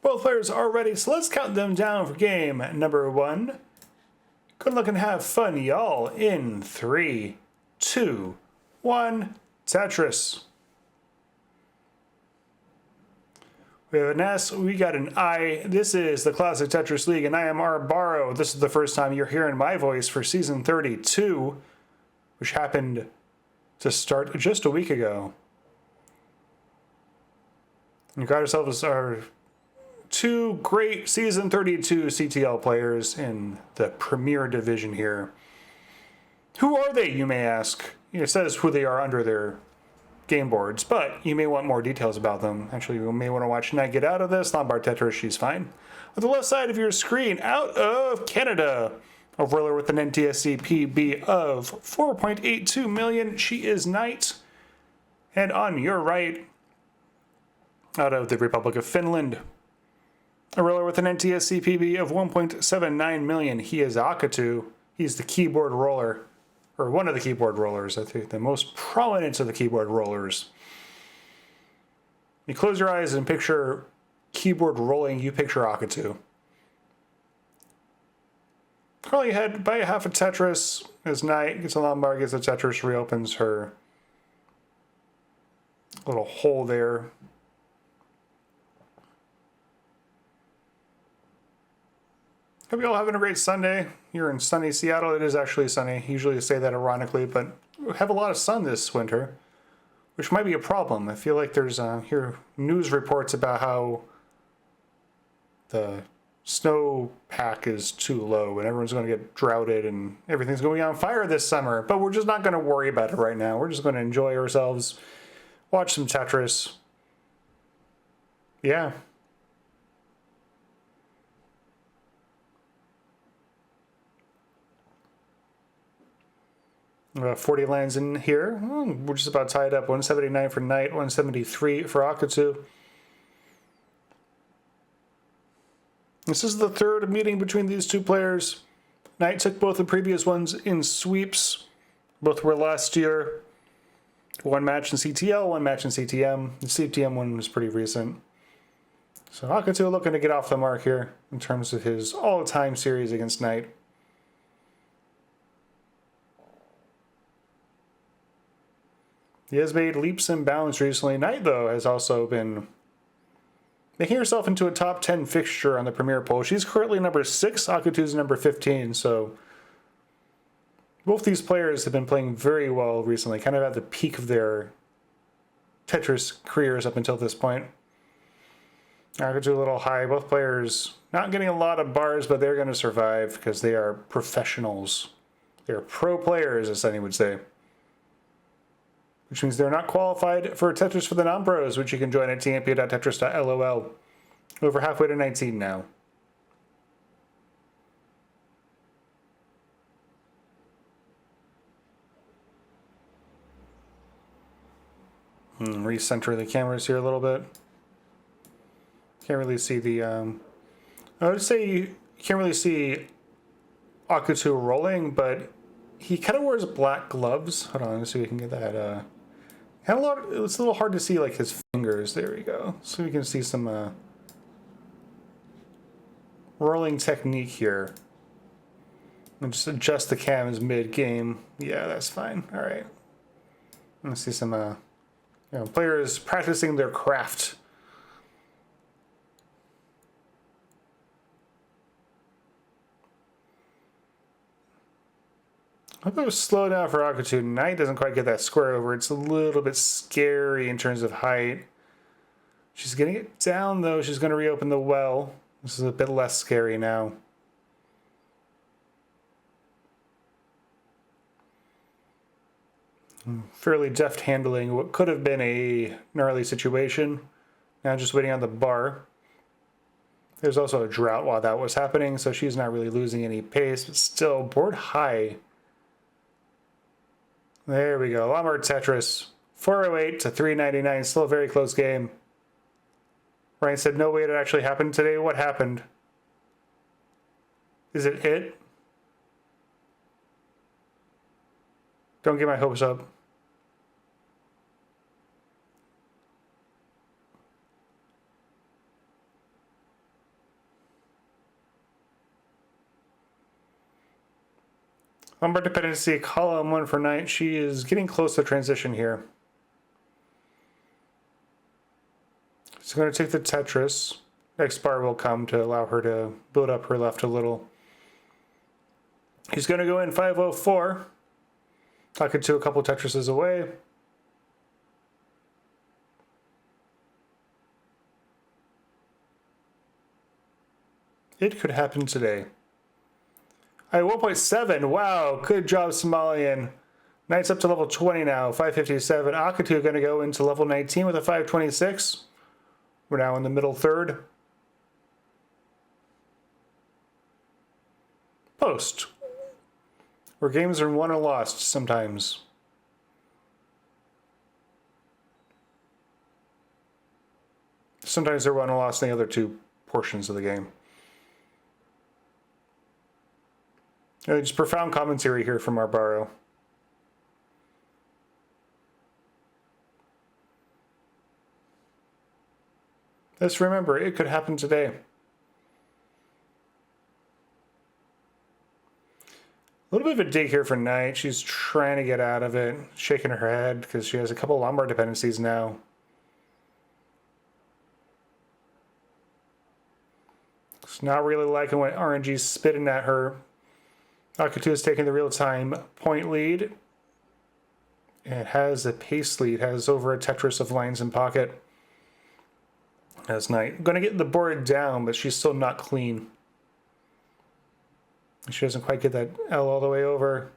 Both players are ready, so let's count them down for game number 1. Good luck and have fun, y'all. In 3, 2, 1, Tetris. We have an S, we got an I. This is the Classic Tetris League, and I am Arbaro. This is the first time you're hearing my voice for Season 32, which happened to start just a week ago. We got ourselves our 2 great Season 32 CTL players in the Premier Division here. Who are they, you may ask? It says who they are under their game boards, but you may want more details about them. Actually, you may want to watch Knight get out of this. Lombard Tetris, she's fine. On the left side of your screen, out of Canada, a roller with an NTSC PB of 4.82 million. She is Knight. And on your right, out of the Republic of Finland, a roller with an NTSC PB of 1.79 million. He is Akatu. He's the keyboard roller, or one of the keyboard rollers. I think the most prominent of the keyboard rollers. You close your eyes and picture keyboard rolling, you picture Akatu. Currently ahead by half a Tetris. As Knight gets a Lombard, gets a Tetris, reopens her little hole there. Hope you all having a great Sunday. You're in sunny Seattle. It is actually sunny. Usually I say that ironically, but we have a lot of sun this winter, which might be a problem. I feel like there's here news reports about how the snow pack is too low and everyone's going to get droughted and everything's going to be on fire this summer. But we're just not going to worry about it right now. We're just going to enjoy ourselves, watch some Tetris. Yeah. We have 40 lands in here. We're just about tied up. 179 for Knight, 173 for Akatu. This is the third meeting between these two players. Knight took both the previous ones in sweeps. Both were last year. One match in CTL, one match in CTM. The CTM one was pretty recent. So Akatu looking to get off the mark here in terms of his all-time series against Knight. He has made leaps and bounds recently. Knight, though, has also been making herself into a top 10 fixture on the Premier poll. She's currently number 6. Akatu's number 15. So both these players have been playing very well recently, kind of at the peak of their Tetris careers up until this point. Akatu a little high. Both players not getting a lot of bars, but they're going to survive because they are professionals. They're pro players, as Sunny would say. Which means they're not qualified for Tetris for the non-pros, which you can join at tmp.tetris.lol. Over halfway to 19 now. Recenter the cameras here a little bit. Can't really see the... I would say you can't really see Akatu rolling, but he kind of wears black gloves. Hold on, let's see if we can get that... it's a little hard to see like his fingers. There we go. So we can see some rolling technique here. And just adjust the cams mid-game. Yeah, that's fine. All right. Let's see some players practicing their craft. I hope it was slow down for Akatu. Knight doesn't quite get that square over. It's a little bit scary in terms of height. She's getting it down, though. She's going to reopen the well. This is a bit less scary now. Fairly deft handling what could have been a gnarly situation. Now just waiting on the bar. There's also a drought while that was happening, so she's not really losing any pace, but still board high. There we go. Lombard Tetris. 408 to 399. Still a very close game. Ryan said, no way it actually happened today. What happened? Is it it? Don't get my hopes up. Lumbar dependency, column 1 for knight. She is getting close to transition here. She's going to take the Tetris. Next bar will come to allow her to build up her left a little. He's going to go in 504. Akatu a couple Tetrises away. It could happen today. At 1.7, wow, good job, Somalian. Knight's up to level 20 now, 557. Akatu going to go into level 19 with a 526. We're now in the middle third. Post. Where games are won or lost sometimes. Sometimes they're won or lost in the other two portions of the game. Just profound commentary here from Arbaro. Let's remember, it could happen today. A little bit of a dig here for Knight. She's trying to get out of it, shaking her head because she has a couple lumbar dependencies now. She's not really liking what RNG's spitting at her. Akatu is taking the real-time point lead. It has a pace lead, has over a Tetris of lines in pocket. As Knight. Going to get the board down, but she's still not clean. She doesn't quite get that L all the way over.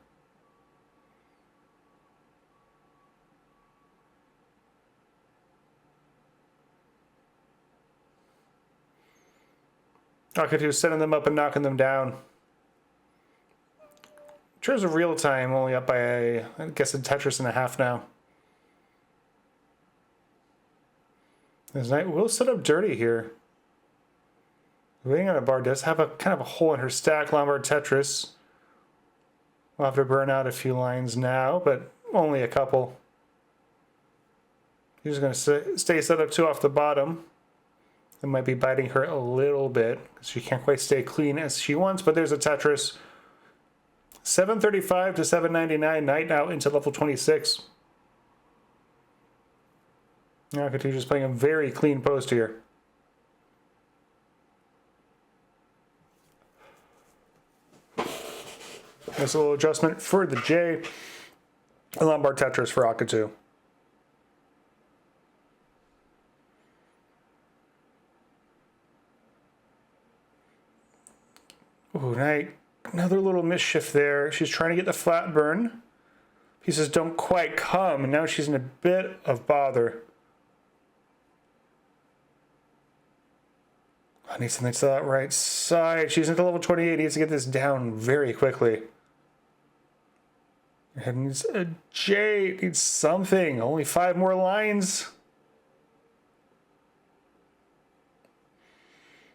Akatu setting them up and knocking them down. In terms of real time, only up by, I guess, a Tetris and a half now. This Knight will set up dirty here. Waiting on a bar does have a kind of a hole in her stack. Lombard Tetris. We'll have to burn out a few lines now, but only a couple. He's going to stay set up 2 off the bottom. It might be biting her a little bit because she can't quite stay clean as she wants, but there's a Tetris. 735 to 799. Knight now into level 26. Akatu just playing a very clean post here. Nice little adjustment for the J. A Lombard Tetris for Akatu. Ooh, Knight. Another little mischief there. She's trying to get the flat burn. Pieces don't quite come, and now she's in a bit of bother. I need something to that right side. She's into level 28. Needs to get this down very quickly. It needs a J. It needs something. Only 5 more lines.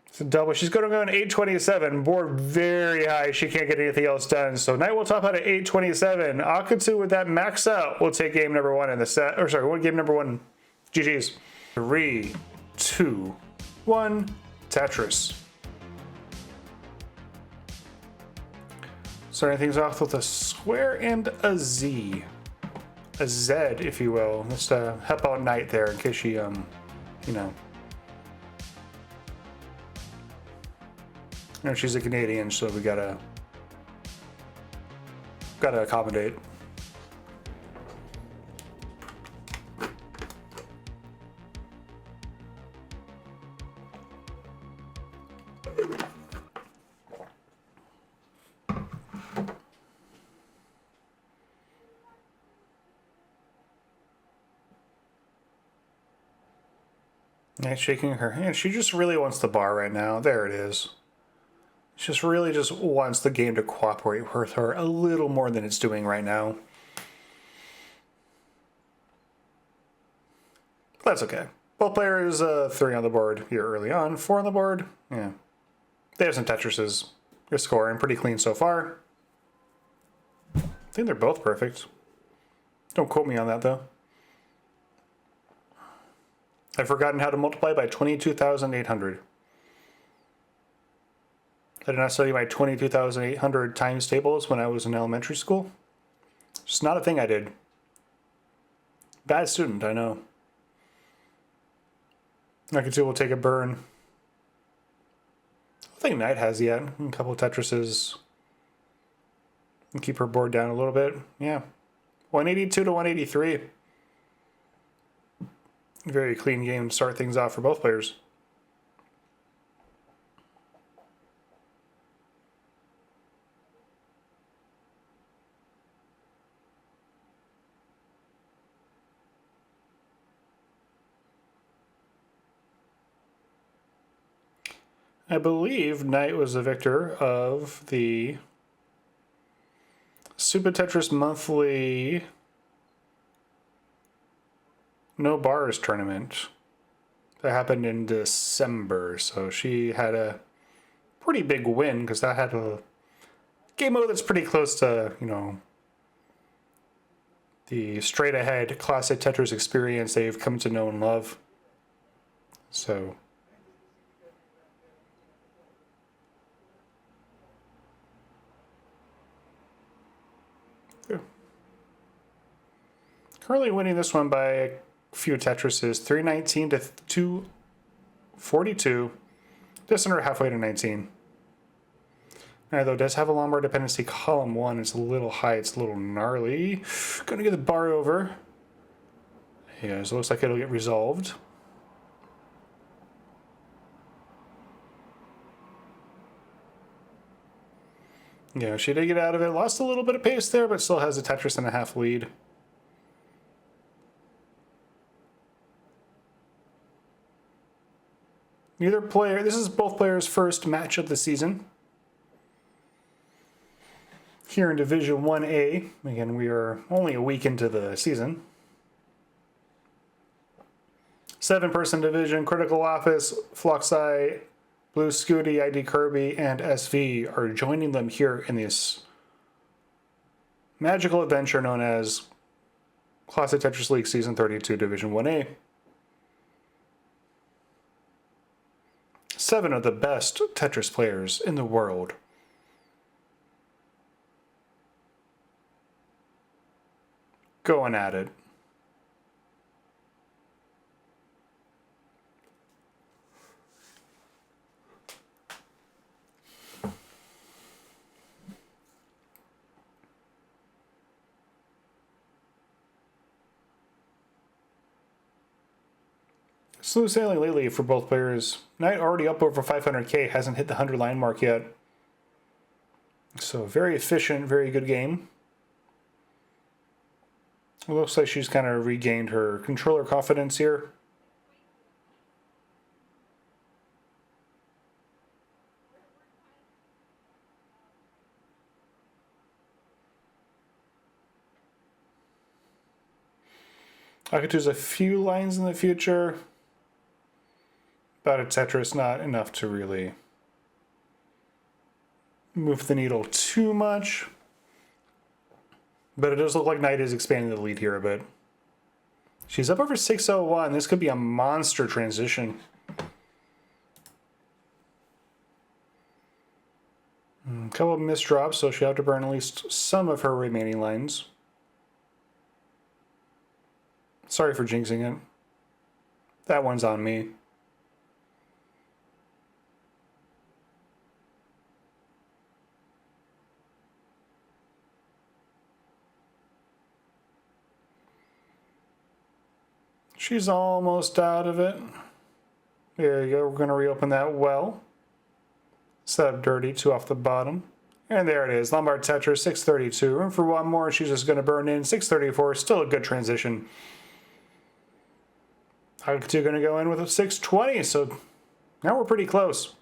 It's a double. She's going to go in 827. Board very high. She can't get anything else done. So Knight will top out at 827. Akatu with that max out will take game number 1 in the set. Or sorry, game number 1. GG's. 3, 2, 1. Tetris. Starting things off with a square and a Z. A Z, if you will. Just help out Knight there in case she, you know. You know, she's a Canadian, so we gotta accommodate. Knight's shaking her hand. She just really wants the bar right now. There it is. She just really just wants the game to cooperate with her a little more than it's doing right now. That's okay. Both players, 3 on the board here early on, 4 on the board. Yeah. They have some Tetrises. They're scoring pretty clean so far. I think they're both perfect. Don't quote me on that, though. I've forgotten how to multiply by 22,800. I did not study my 22,800 times tables when I was in elementary school. It's not a thing I did. Bad student, I know. Akatu will take a burn. I don't think Knight has yet. A couple of Tetrises. And keep her board down a little bit. Yeah. 182 to 183. Very clean game to start things off for both players. I believe Knight was the victor of the Super Tetris Monthly No Bars tournament that happened in December. So she had a pretty big win because that had a game mode that's pretty close to, you know, the straight ahead classic Tetris experience they've come to know and love. So currently winning this one by a few Tetrises, 319 to 242, just under halfway to 19. Now, though, it does have a Lombard dependency column 1. It's a little high, it's a little gnarly. Gonna get the bar over. Yeah, so it looks like it'll get resolved. Yeah, she did get out of it. Lost a little bit of pace there, but still has a Tetris and a half lead. Neither player, this is both players' first match of the season. Here in Division 1A, again, we are only a week into the season. 7-person division, Critical Office, Fluxi, Blue Scooty, ID Kirby, and SV are joining them here in this magical adventure known as Classic Tetris League Season 32 Division 1A. 7 of the best Tetris players in the world. Going at it. Smooth sailing lately for both players. Knight already up over 500k, hasn't hit the 100 line mark yet. So very efficient, very good game. It looks like she's kind of regained her controller confidence here. Akatu's a few lines in the future. But a Tetris, not enough to really move the needle too much. But it does look like Knight is expanding the lead here a bit. She's up over 601. This could be a monster transition. A couple of missed drops, so she'll have to burn at least some of her remaining lines. Sorry for jinxing it. That one's on me. She's almost out of it. There you go. We're going to reopen that well. Set up dirty, 2 off the bottom. And there it is. Lombard Tetris, 632. Room for one more. She's just going to burn in. 634. Still a good transition. Akatu going to go in with a 620. So now we're pretty close.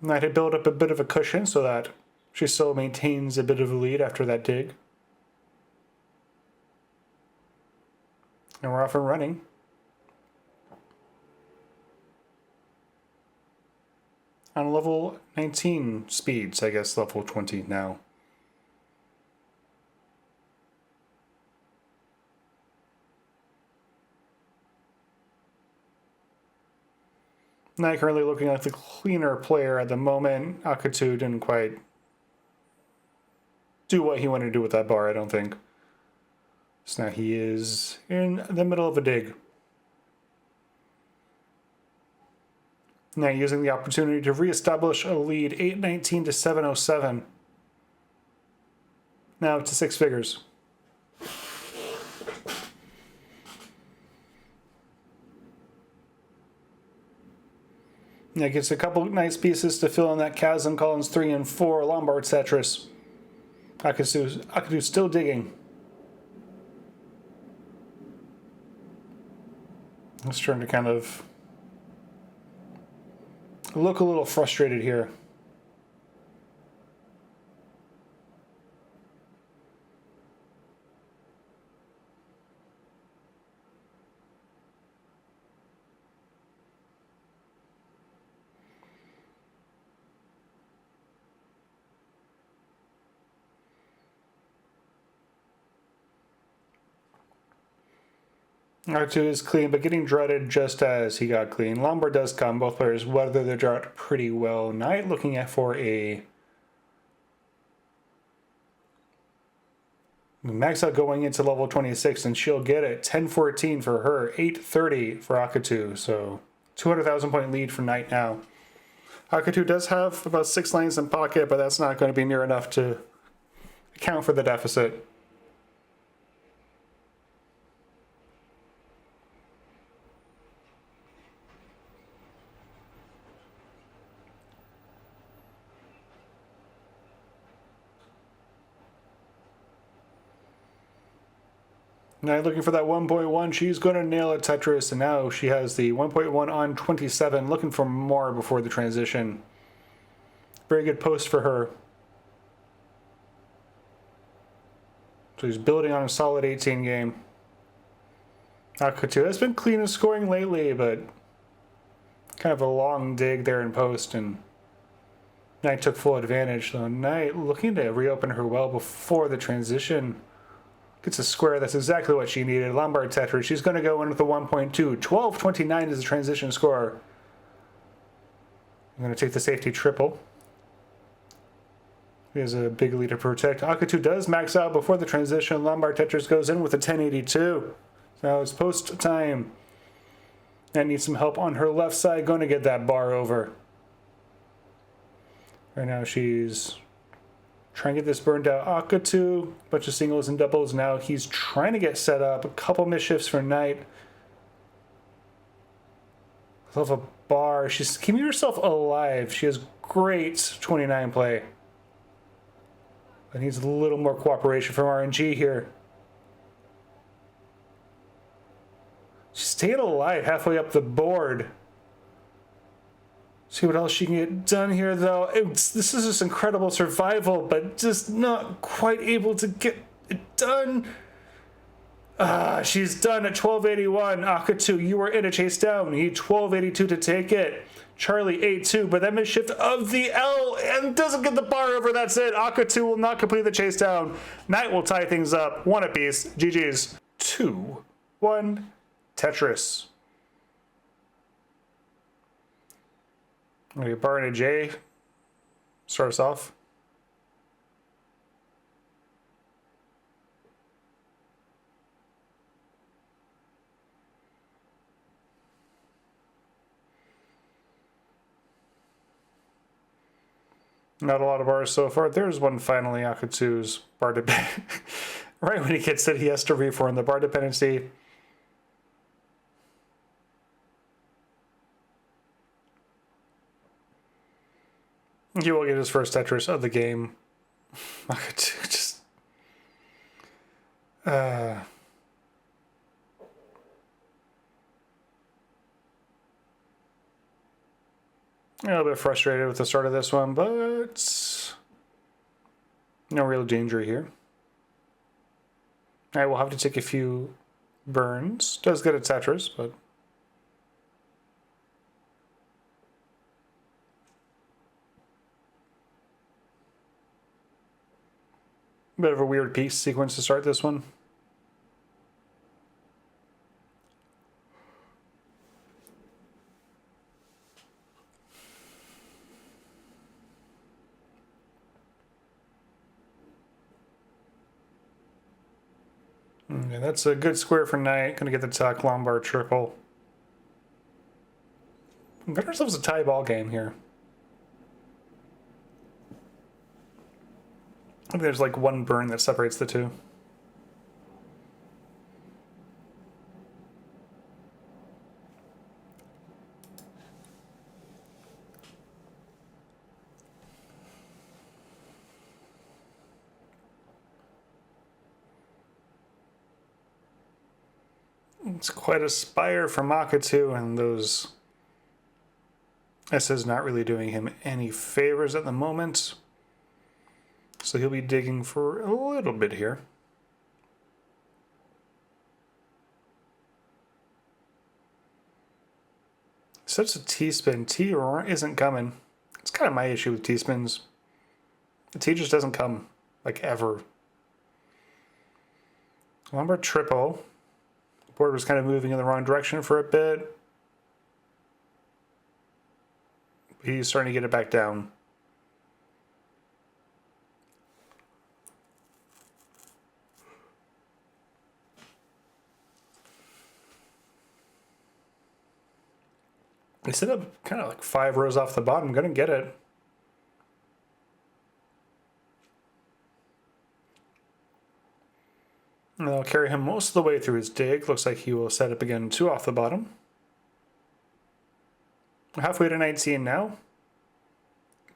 Knight had built up a bit of a cushion so that she still maintains a bit of a lead after that dig. And we're off and running. On level 19 speeds, I guess level 20 now. Knight currently looking like the cleaner player at the moment. Akatu didn't quite do what he wanted to do with that bar, I don't think. So now he is in the middle of a dig. Now using the opportunity to reestablish a lead, 819 to 707. Now to six figures. Now gets a couple nice pieces to fill in that chasm. Collins 3 and 4. Lombard Tetris. Akatu still digging. It's starting to kind of look a little frustrated here. R2 is clean, but getting dreaded just as he got clean. Lombard does come. Both players weather the drought pretty well. Knight looking at for a max out going into level 26, and she'll get it. 10-14 for her, 8-30 for Akatu. So 200,000 point lead for Knight now. Akatu does have about 6 lanes in pocket, but that's not going to be near enough to account for the deficit. Now looking for that 1.1, she's going to nail it, Tetris, and now she has the 1.1 on 27, looking for more before the transition. Very good post for her. So he's building on a solid 18 game. Akatu has been clean in scoring lately, but kind of a long dig there in post, and Knight took full advantage. So Knight looking to reopen her well before the transition. Gets a square. That's exactly what she needed. Lombard Tetris. She's going to go in with the 1.2. 12-29 is the transition score. I'm going to take the safety triple. He has a big lead to protect. Akatu does max out before the transition. Lombard Tetris goes in with a 1082. Now it's post time. And needs some help on her left side. Going to get that bar over. Right now she's trying to get this burned out. Akatu, bunch of singles and doubles. Now he's trying to get set up. A couple misshifts for Knight. Love a bar. She's keeping herself alive. She has great 29 play. But needs a little more cooperation from RNG here. She's staying alive halfway up the board. See what else she can get done here, though. This is just incredible survival, but just not quite able to get it done. She's done at 1281. Akatu, you are in a chase down. You need 1282 to take it. Charlie 8-2, but that misshift of the L and doesn't get the bar over. That's it. Akatu will not complete the chase down. Knight will tie things up. One apiece. GG's. 2-1 Tetris. Okay, bar and a J. Start us off. Not a lot of bars so far. There's one finally. Akatu's bar dependency. Right when he gets it, he has to reform the bar dependency. He will get his first Tetris of the game. Akatu just... a little bit frustrated with the start of this one, but no real danger here. I will have to take a few burns. Does get a Tetris, but bit of a weird piece sequence to start this one. Okay, that's a good square for knight. Gonna get the tuck, Lombard triple. We got ourselves a tie ball game here. I think there's like one burn that separates the two. It's quite a spire from Akatu, and those S's not really doing him any favors at the moment. So he'll be digging for a little bit here. Such a T-spin. T isn't coming. It's kind of my issue with T-spins. The T just doesn't come, like, ever. Lombard triple. The board was kind of moving in the wrong direction for a bit. He's starting to get it back down. They set up kind of like 5 rows off the bottom. Gonna get it. And they'll carry him most of the way through his dig. Looks like he will set up again 2 off the bottom. We're halfway to 19 now.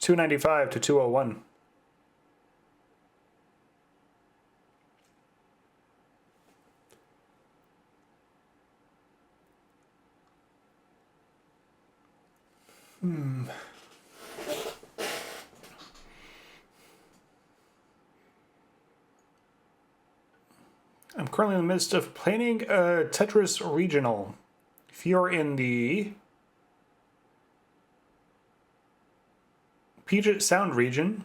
295 to 201. I'm currently in the midst of planning a Tetris regional. If you're in the Puget Sound region,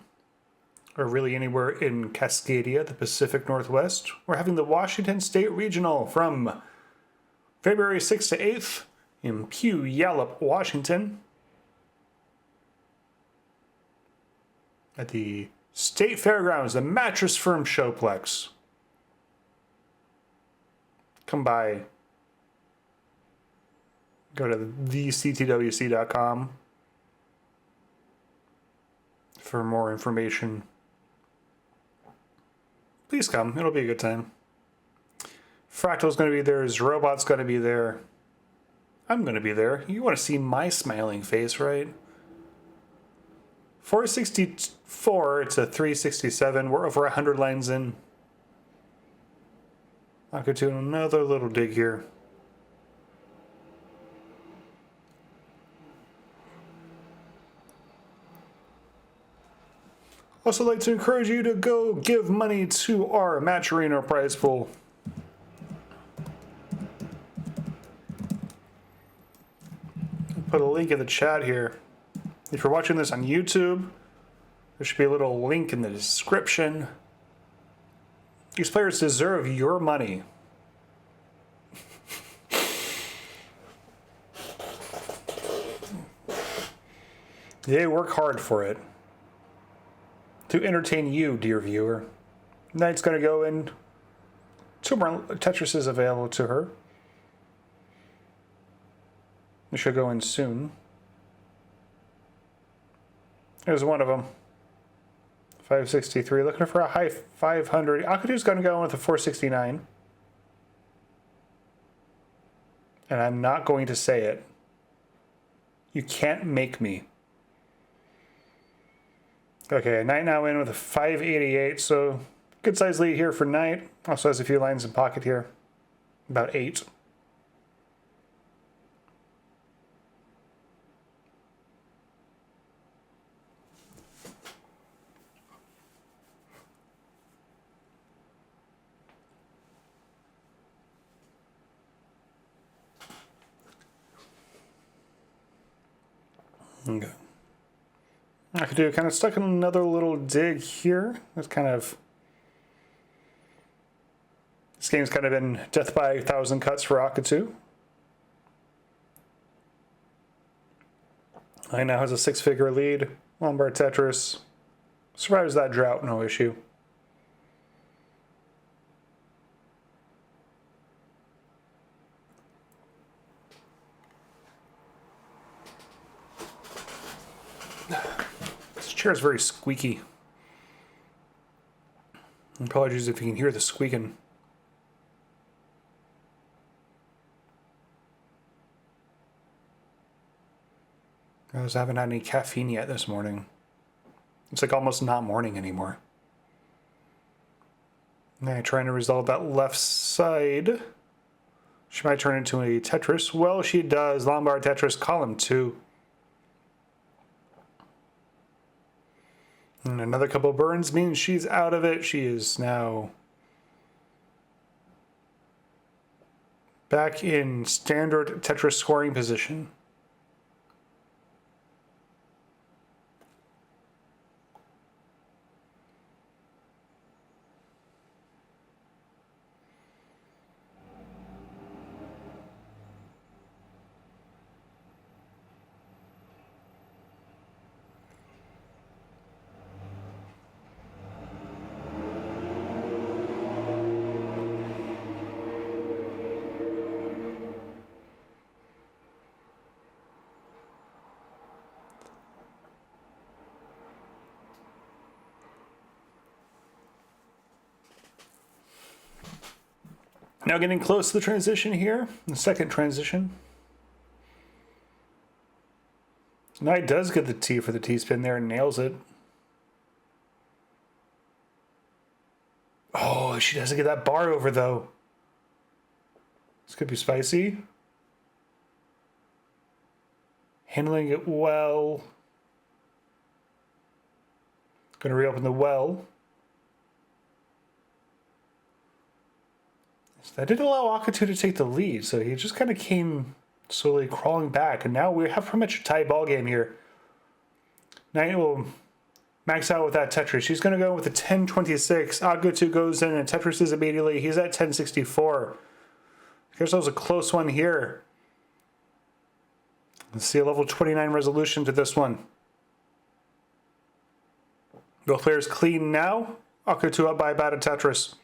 or really anywhere in Cascadia, the Pacific Northwest, we're having the Washington State Regional from February 6th to 8th in Puyallup, Washington, at the State Fairgrounds, the Mattress Firm Showplex. Come by. Go to thectwc.com for more information. Please come. It'll be a good time. Fractal's going to be there. Robot's going to be there. I'm going to be there. You want to see my smiling face, right? 464 to 367. We're over 100 lines in. I could do another little dig here. Also like to encourage you to go give money to our Match Arena prize pool. I'll put a link in the chat here. If you're watching this on YouTube, there should be a little link in the description. These players deserve your money. They work hard for it. To entertain you, dear viewer. Knight's going to go in. 2 more Tetrises available to her. They should go in soon. Here's one of them. 563. Looking for a high 500. Akatu's going to go in with a 469. And I'm not going to say it. You can't make me. Okay, Knight now in with a 588, so good size lead here for Knight. Also has a few lines in pocket here. About 8. Okay. I could do kind of stuck in another little dig here. It's kind of... This game's kind of been death by 1,000 cuts for Akatu. I now has a 6-figure lead. Lombard Tetris. Survives that drought, no issue. chair is very squeaky. Apologies if you can hear the squeaking. I haven't had any caffeine yet this morning. It's like almost not morning anymore. Now trying to resolve that left side. She might turn into a Tetris. Well, she does. Lombard Tetris, column 2. And another couple of burns means she's out of it. She is now back in standard Tetris scoring position. Now getting close to the transition here, the second transition. Knight does get the T for the T-spin there and nails it. Oh, she doesn't get that bar over though. This could be spicy. Handling it well. Gonna reopen the well. That did allow Akatu to take the lead, so he just kind of came slowly crawling back, and now we have pretty much a tie ball game here. Knight will max out with that Tetris. She's going to go with a 1026. Akatu goes in and Tetris is immediately. He's at 1064. Here's a close one here. Let's see a level 29 resolution to this one. Both players clean now. Akatu up by about a Tetris.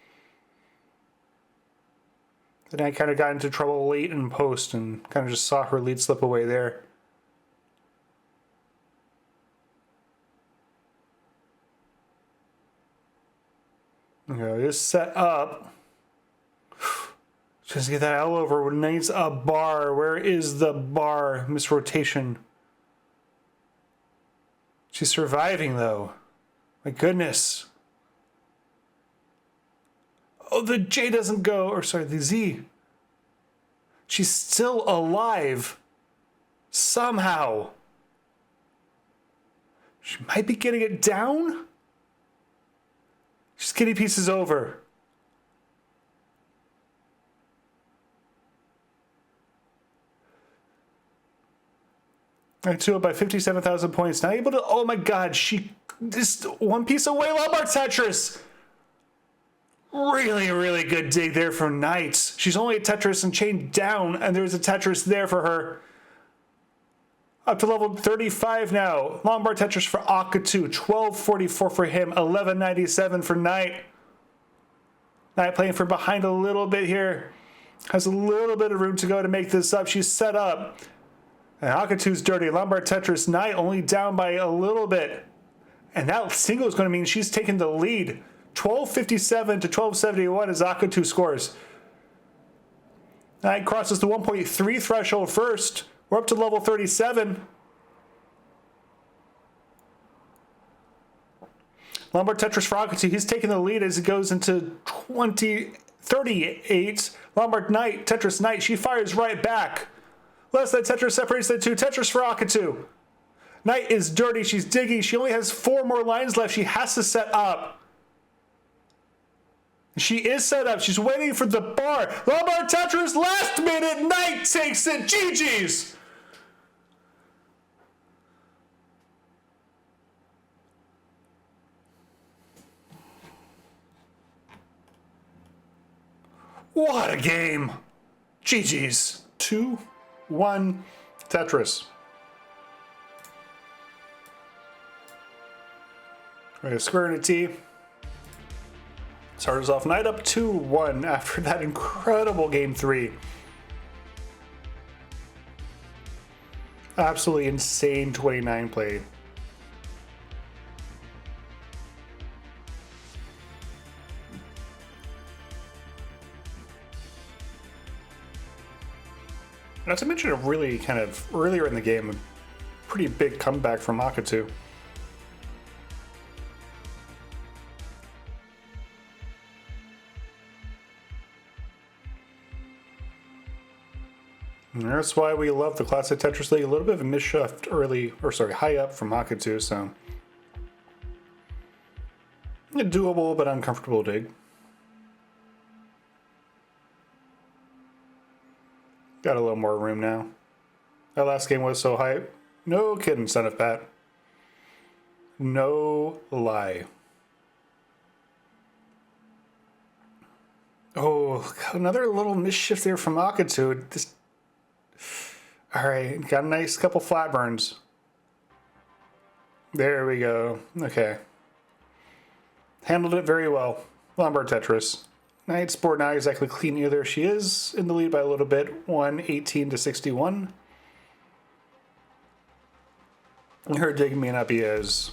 Then I kind of got into trouble late in post and kind of just saw her lead slip away there. Okay, this set up. Just get that L over. Needs a bar. Where is the bar? Misrotation. She's surviving though. My goodness. Oh, the J doesn't go, or sorry, the Z. She's still alive. Somehow. She might be getting it down. Skinny pieces over. Alright, 2 up by 57,000 points. Now able to, oh my god, she just one piece away. Lombard Tetris. Really, really good dig there from Knight. She's only a Tetris and chained down, and there's a Tetris there for her. Up to level 35 now. Lombard Tetris for Akatu. 1244 for him. 1197 for Knight. Knight playing from behind a little bit here. Has a little bit of room to go to make this up. She's set up. And Akatu's dirty. Lombard Tetris. Knight only down by a little bit. And that single is going to mean she's taking the lead. 1257 to 1271 as Akatu scores. Knight crosses the 1.3 threshold first. We're up to level 37. Lombard Tetris for Akatu. He's taking the lead as he goes into 38. Lombard Knight, Tetris Knight. She fires right back. Less than Tetris separates the two. Tetris for Akatu. Knight is dirty. She's digging. She only has 4 more lines left. She has to set up. She is set up. She's waiting for the bar. Lombard Tetris last minute. Knight takes it. GG's. What a game. GG's. 2-1 Tetris. We're going to square in a T. Starts off Knight up 2-1 after that incredible game 3. Absolutely insane 29 play. Not to mention a really kind of earlier in the game, a pretty big comeback from Akatu. And that's why we love the classic Tetris League. A little bit of a misshift early, or sorry, high up from Akatu, so a doable but uncomfortable dig. Got a little more room now. That last game was so hype. No kidding, son of Pat. No lie. Oh, another little misshift there from Akatu. This... Alright, got a nice couple flat burns. There we go. Okay. Handled it very well. Lombard Tetris. Knight's board not exactly clean either. She is in the lead by a little bit. 118 to 61. Her dig may not be as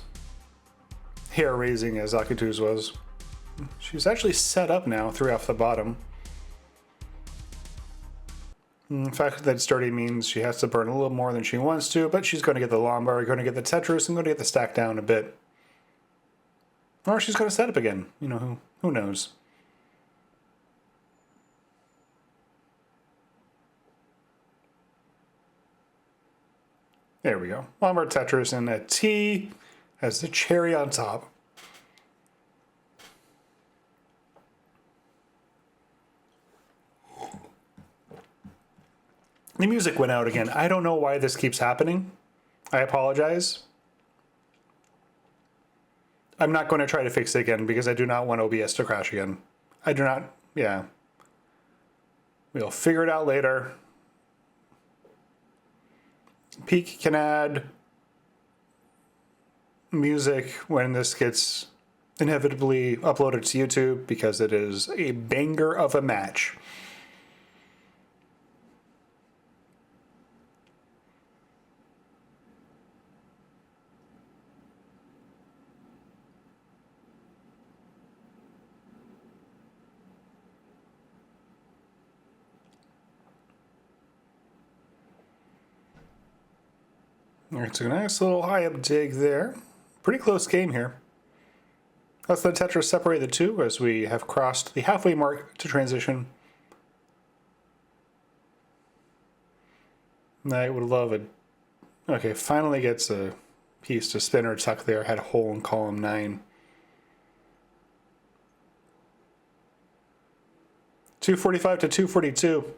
hair-raising as Akatu's was. She's actually set up now, 3 off the bottom. In fact, that sturdy means she has to burn a little more than she wants to, but she's going to get the Lombard, going to get the Tetris, and going to get the stack down a bit. Or she's going to set up again. You know, who knows? There we go. Lombard Tetris and a T as the cherry on top. The music went out again. I don't know why this keeps happening. I apologize. I'm not going to try to fix it again because I do not want OBS to crash again. I do not, yeah. We'll figure it out later. Peek can add music when this gets inevitably uploaded to YouTube because it is a banger of a match. It's a nice little high-up dig there. Pretty close game here. Let's let Tetris separate the two as we have crossed the halfway mark to transition. I would love it. Okay, finally gets a piece to spin or tuck there. Had a hole in column 9. 245 to 242.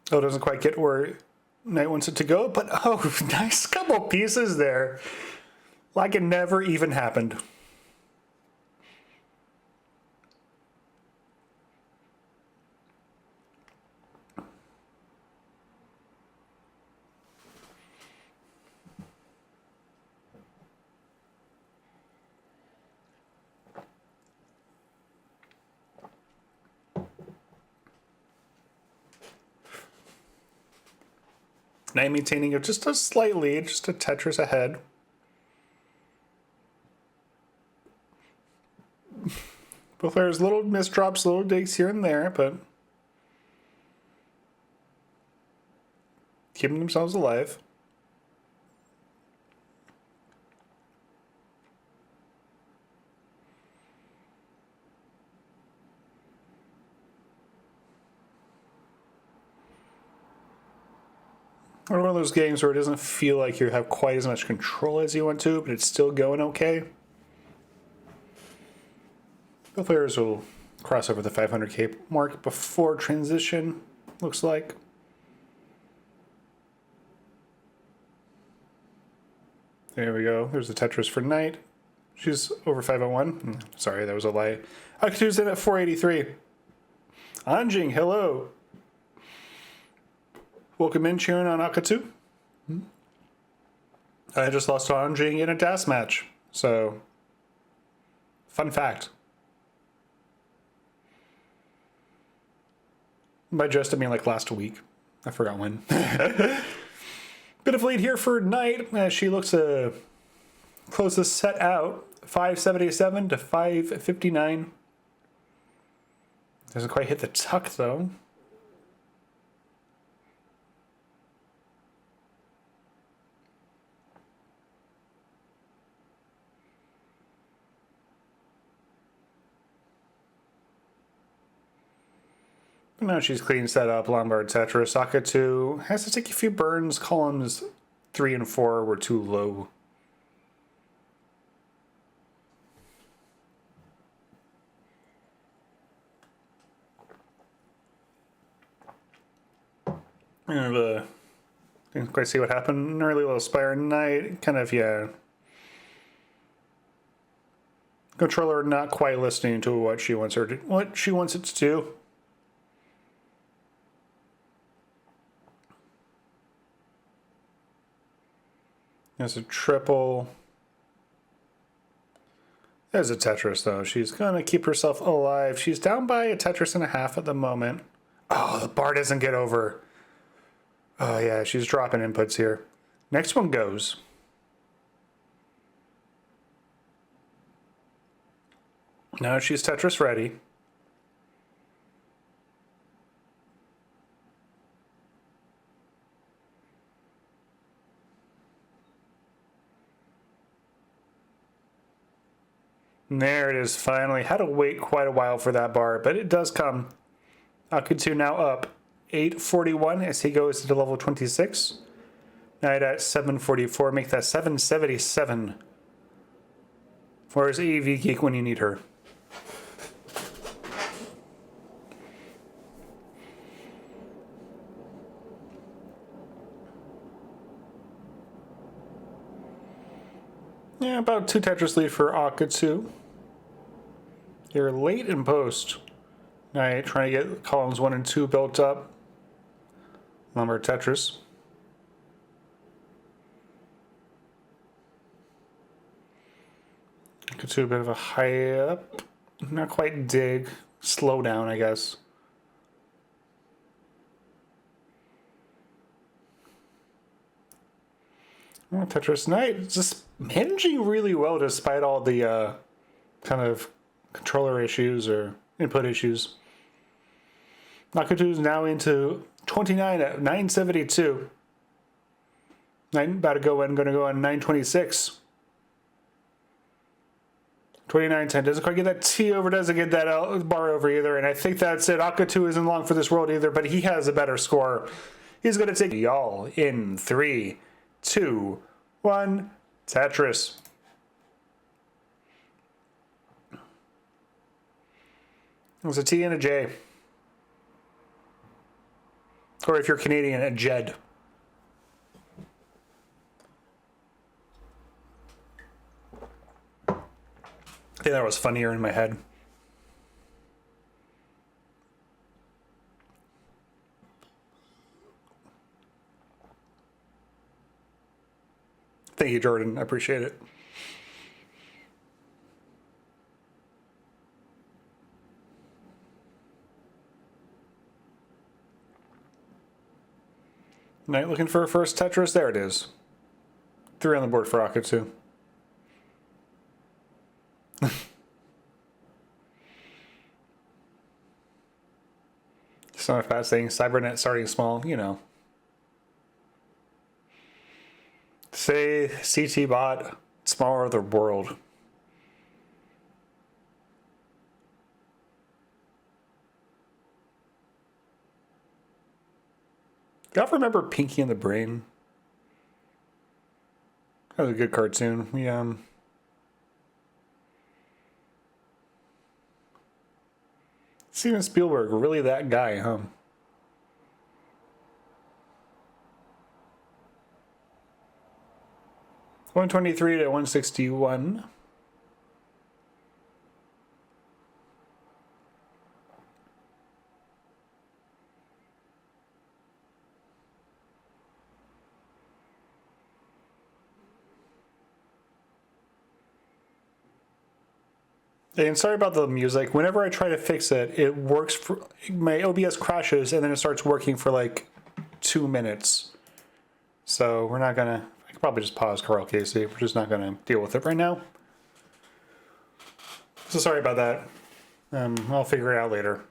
Oh, it doesn't quite get where Knight wants it to go, but oh, nice couple pieces there. Like it never even happened. Knight maintaining just a slight lead, just a Tetris ahead. Both players little misdrops, little digs here and there, but keeping themselves alive. Or one of those games where it doesn't feel like you have quite as much control as you want to, but it's still going okay. Both players will cross over the 500k mark before transition, looks like. There we go. There's the Tetris for Knight. She's over 501. Sorry, that was a lie. Akatu's in at 483. Anjing, hello. Welcome in, cheering on Akatu. I just lost to Anjing in a DAS match. So, fun fact. By just, I mean like last week. I forgot when. Bit of lead here for Knight as she looks to close this set out. 577 to 559. Doesn't quite hit the tuck though. Now she's clean set up. Lombard Tetris. Akatu has to take a few burns. Columns 3 and 4 were too low. And didn't quite see what happened. An early little Spire Knight. Kind of, yeah. Controller not quite listening to what she wants her to, what she wants it to do. There's a triple. There's a Tetris, though. She's going to keep herself alive. She's down by a Tetris and a half at the moment. Oh, the bar doesn't get over. Oh, yeah, she's dropping inputs here. Next one goes. Now she's Tetris ready. And there it is, finally. Had to wait quite a while for that bar, but it does come. Akatu now up 841 as he goes to level 26. Knight at 744, make that 777. Where's AV Geek when you need her? Yeah, about 2 Tetris lead for Akatu. You're late in post. Knight trying to get columns 1 and 2 built up. Lombard Tetris. Akatu a bit of a high up. Not quite dig. Slow down, I guess. Oh, Tetris Knight just managing really well despite all the kind of controller issues or input issues. Akatu's now into 29 at 972. About to go in, going to go on 926. 2910 doesn't quite get that T over, doesn't get that L bar over either, and I think that's it. Akatu isn't long for this world either, but he has a better score. He's going to take y'all in 3, 2, 1. Tetris. There's a T and a J. Or if you're Canadian, a Jed. I think that was funnier in my head. Thank you, Jordan. I appreciate it. Knight looking for a first Tetris. There it is. 3 on the board for Akatu. It's not a bad thing. Cybernet starting small, you know. Say CT bot, smaller of the world. Y'all remember Pinky and the Brain? That was a good cartoon. Steven Spielberg, really that guy, huh? $123 to $161. And sorry about the music. Whenever I try to fix it, it works for my OBS crashes and then it starts working for like 2 minutes. So we're not gonna. I could probably just pause Carl Casey. We're just not gonna deal with it right now. So sorry about that. I'll figure it out later.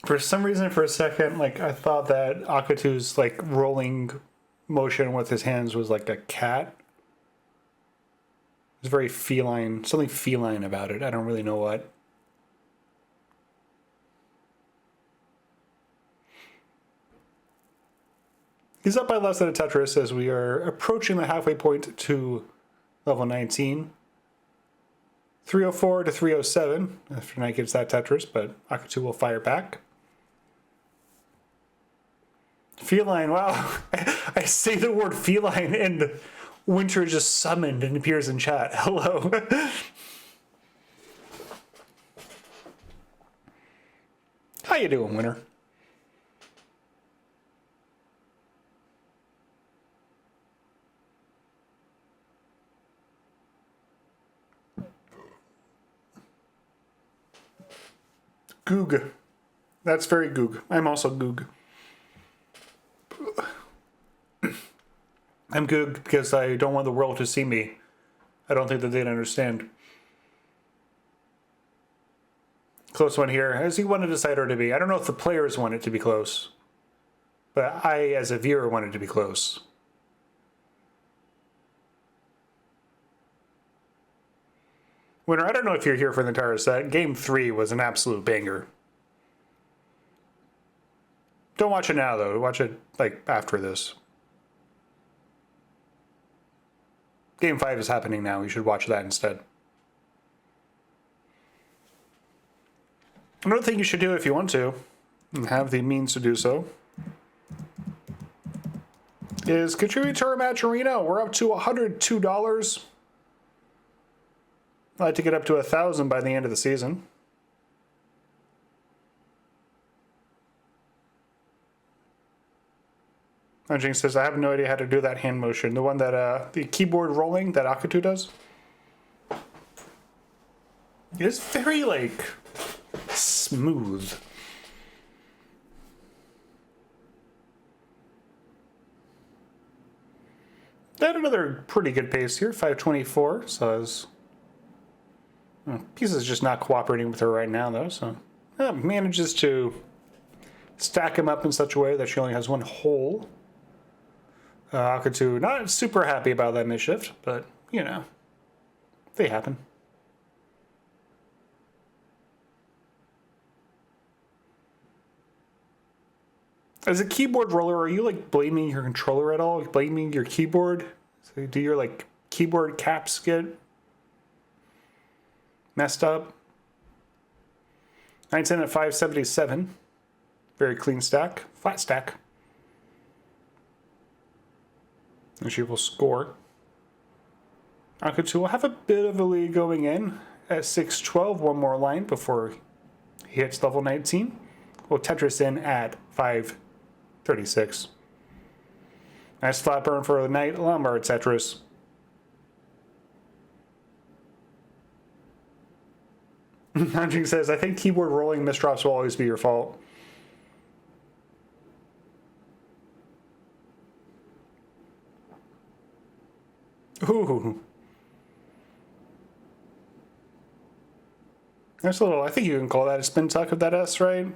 For some reason, for a second, like I thought that Akatu's like rolling motion with his hands was like a cat. It's very feline, something feline about it. I don't really know what. He's up by less than a Tetris as we are approaching the halfway point to level 19. 304 to 307 after Knight gets that Tetris, but Akatu will fire back. Feline, wow. I say the word feline and Winter just summoned and appears in chat. Hello. How you doing, Winter? Goog. That's very goog. I'm also goog. I'm goog because I don't want the world to see me. I don't think that they'd understand. Close one here. As you want a decider to be. I don't know if the players want it to be close. But I, as a viewer, want it to be close. Winner, I don't know if you're here for the entire set. Game 3 was an absolute banger. Don't watch it now, though. Watch it, like, after this. Game 5 is happening now. You should watch that instead. Another thing you should do if you want to, and have the means to do so, is contribute to our match arena. We're up to $102. I'd like to get up to 1,000 by the end of the season. Jinx says, I have no idea how to do that hand motion. The one that, the keyboard rolling that Akatu does. It's very, like, smooth. They had another pretty good pace here, 524. So as Piece is just not cooperating with her right now, though. So manages to stack him up in such a way that she only has one hole. Akatu not super happy about that misshift, but you know, they happen. As a keyboard roller, are you like blaming your controller at all? Blaming your keyboard? So do your like keyboard caps get messed up? 910 at 577. Very clean stack. Flat stack. And she will score. Akatu will have a bit of a lead going in at 612. One more line before he hits level 19. We'll Tetris in at 536. Nice flat burn for the Knight Lombard Tetris. Nanjing says, I think keyboard rolling misdrops will always be your fault. Ooh. There's a little, I think you can call that a spin tuck of that S, right?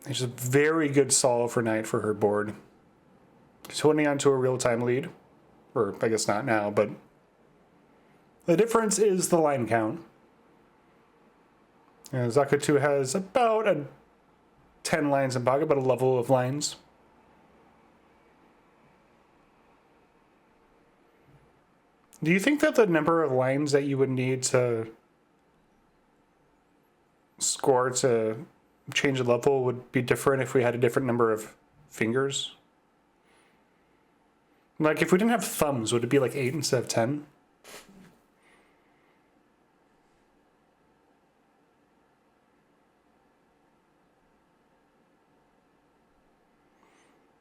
It's a very good solve for Knight for her board. She's holding on to a real-time lead. Or, I guess not now, but the difference is the line count. Akatu has about 10 lines in pocket, about a level of lines. Do you think that the number of lines that you would need to score to change the level would be different if we had a different number of fingers. Like, if we didn't have thumbs, would it be like 8 instead of 10?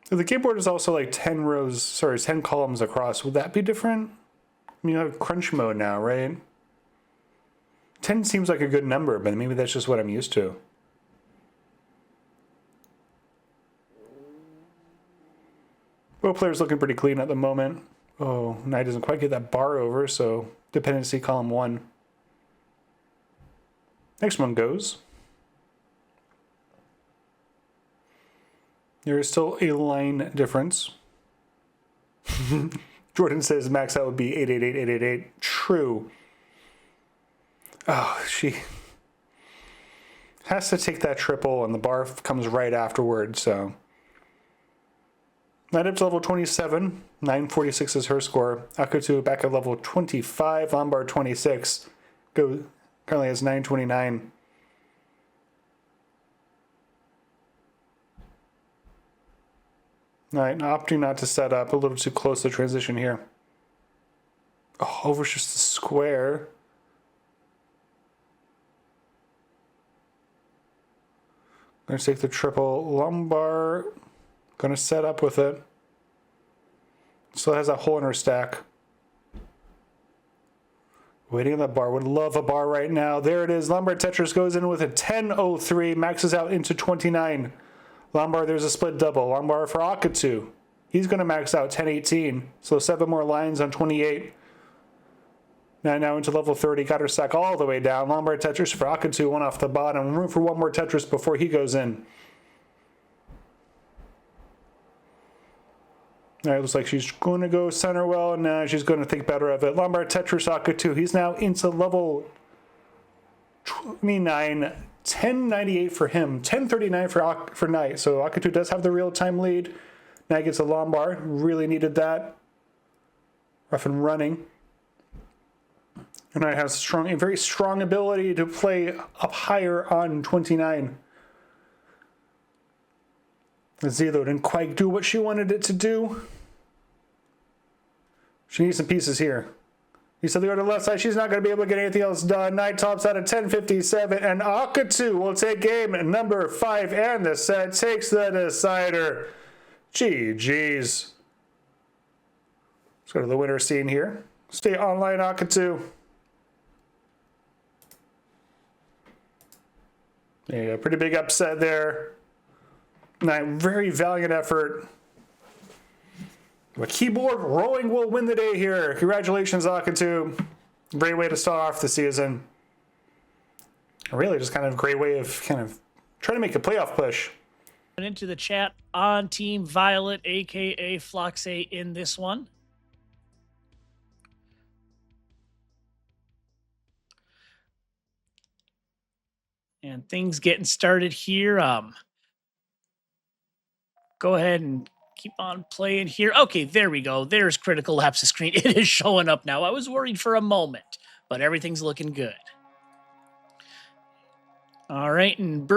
If the keyboard is also like 10 rows, sorry, 10 columns across, would that be different? I mean, you have crunch mode now, right? 10 seems like a good number, but maybe that's just what I'm used to. Both players looking pretty clean at the moment. Oh, Knight doesn't quite get that bar over, so dependency column 1. Next one goes. There is still a line difference. Jordan says max out would be 888. True. Oh, she has to take that triple, and the bar comes right afterward, so. Knight up to level 27. 946 is her score. Akatu back at level 25. Lombard 26. Currently has 929. Knight opting not to set up. A little too close to transition here. Oh, over just the square. Gonna take the triple. Lombard gonna set up with it. Still has that hole in her stack. Waiting on that bar. Would love a bar right now. There it is. Lombard Tetris goes in with a 10.03. Maxes out into 29. Lombard, there's a split double. Lombard for Akatu. He's going to max out 10.18. So 7 more lines on 28. Now into level 30. Got her stack all the way down. Lombard Tetris for Akatu. One off the bottom. Room for one more Tetris before he goes in. All right, looks like she's going to go center well, and now she's going to think better of it. Lombard Tetris Akatu. He's now into level 29. 10.98 for him. 10.39 for Knight. So Akatu does have the real-time lead. Knight gets a Lombard. Really needed that. Rough and running. And Knight has a very strong ability to play up higher on 29. Zelo didn't quite do what she wanted it to do. She needs some pieces here. He said to go to the left side. She's not going to be able to get anything else done. Knight tops out at 10.57, and Akatu will take game number 5 and the set. Takes the decider. GG's. Let's go to the winner scene here. Stay online, Akatu. Yeah, pretty big upset there. Knight, very valiant effort. The keyboard rolling will win the day here. Congratulations, Akatu. Great way to start off the season. Really just kind of a great way of kind of trying to make a playoff push. Into the chat on Team Violet, aka Floxe, in this one. And things getting started here. Go ahead and keep on playing here. Okay, there we go. There's Critical Lapse's screen. It is showing up now. I was worried for a moment, but everything's looking good. All right, and